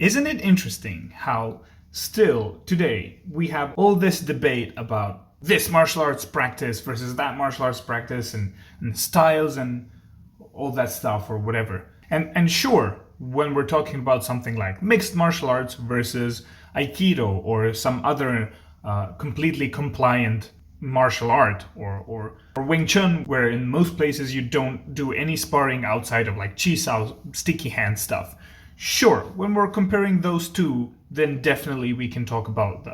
Isn't it interesting how still today we have all this debate about this martial arts practice versus that martial arts practice and styles and all that stuff or whatever. And sure, when we're talking about something like mixed martial arts versus Aikido or some other completely compliant martial art or Wing Chun, where in most places you don't do any sparring outside of like Chi Sao sticky hand stuff. Sure, when we're comparing those two, then definitely we can talk about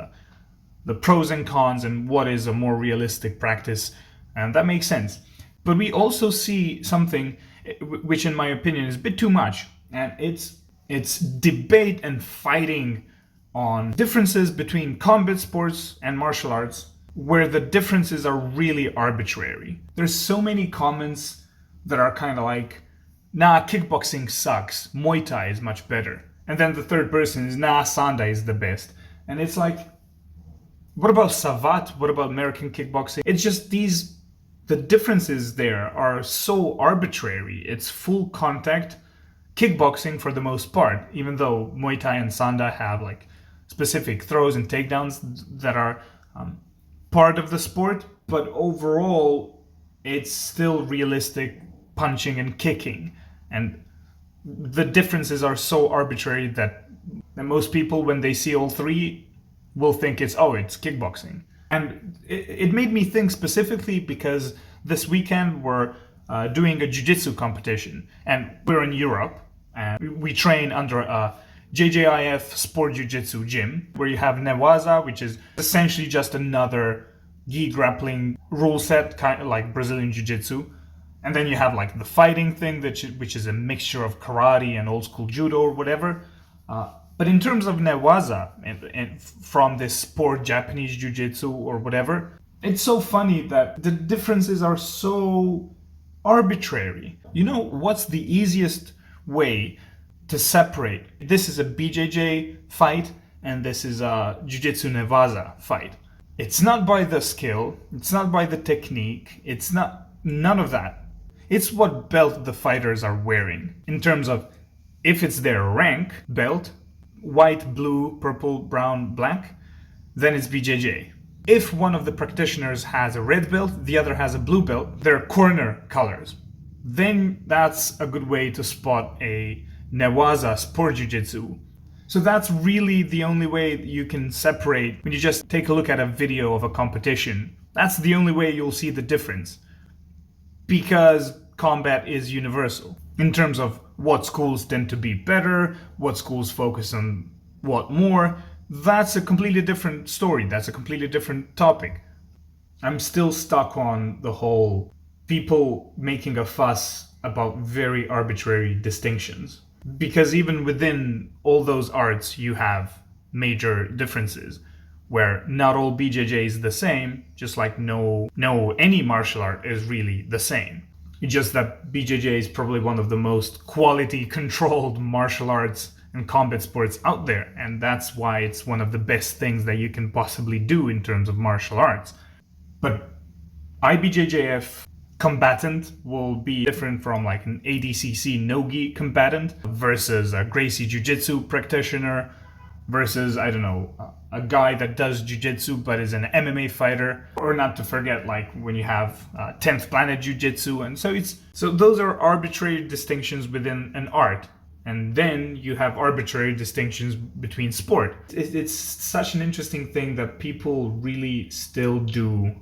the pros and cons and what is a more realistic practice, and that makes sense. But we also see something which in my opinion is a bit too much, and it's debate and fighting on differences between combat sports and martial arts, where the differences are really arbitrary. There's so many comments that are kind of like, nah, kickboxing sucks, Muay Thai is much better. And then the third person is, nah, Sanda is the best. And it's like, what about Savat? What about American kickboxing? It's just the differences there are so arbitrary. It's full contact kickboxing for the most part, even though Muay Thai and Sanda have like specific throws and takedowns that are part of the sport. But overall, it's still realistic punching and kicking. And the differences are so arbitrary that most people, when they see all three, will think it's kickboxing. And it made me think specifically because this weekend we're doing a jiu-jitsu competition, and we're in Europe, and we train under a JJIF sport jiu-jitsu gym, where you have Newaza, which is essentially just another gi grappling rule set, kind of like Brazilian jiu-jitsu. And then you have like the fighting thing, which is a mixture of karate and old school judo or whatever. But in terms of Newaza, and from this sport Japanese jiu-jitsu or whatever, it's so funny that the differences are so arbitrary. You know what's the easiest way to separate? This is a BJJ fight and this is a Jiu-Jitsu Newaza fight. It's not by the skill, it's not by the technique, it's not none of that. It's what belt the fighters are wearing. In terms of if it's their rank belt, white, blue, purple, brown, black, then it's BJJ. If one of the practitioners has a red belt, the other has a blue belt, they're corner colors. Then that's a good way to spot a Newaza sport jiu-jitsu. So that's really the only way you can separate. When you just take a look at a video of a competition, that's the only way you'll see the difference. Because combat is universal in terms of what schools tend to be better, what schools focus on what more. That's a completely different story. That's a completely different topic. I'm still stuck on the whole people making a fuss about very arbitrary distinctions. Because even within all those arts, you have major differences where not all BJJ is the same, just like any martial art is really the same. It's just that BJJ is probably one of the most quality controlled martial arts and combat sports out there, and that's why it's one of the best things that you can possibly do in terms of martial arts. But IBJJF combatant will be different from like an ADCC no-gi combatant versus a Gracie Jiu-Jitsu practitioner versus, I don't know, a guy that does jiu-jitsu but is an MMA fighter, or not to forget like when you have 10th Planet Jiu-Jitsu. And so those are arbitrary distinctions within an art. And then you have arbitrary distinctions between sport. It's such an interesting thing that people really still do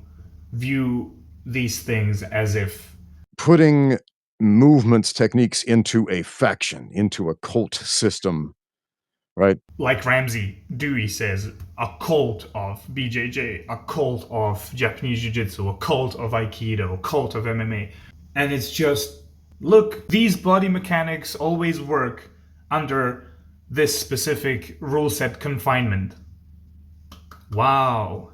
view these things as if putting movements, techniques into a faction, into a cult system, right? Like Ramsey Dewey says, a cult of BJJ, a cult of Japanese Jiu-Jitsu, a cult of Aikido, a cult of MMA. And it's just, look, these body mechanics always work under this specific rule set confinement. Wow.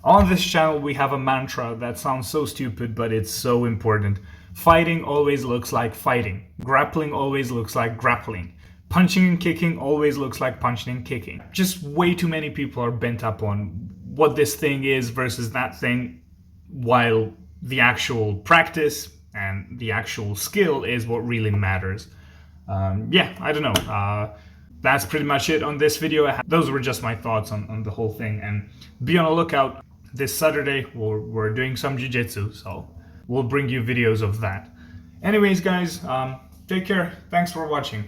On this channel, we have a mantra that sounds so stupid, but it's so important. Fighting always looks like fighting. Grappling always looks like grappling. Punching and kicking always looks like punching and kicking. Just way too many people are bent up on what this thing is versus that thing, while the actual practice and the actual skill is what really matters. I don't know. that's pretty much it on this video. Those were just my thoughts on the whole thing, and be on the lookout. This Saturday we're doing some jiu-jitsu, so we'll bring you videos of that. Anyways guys, take care, thanks for watching.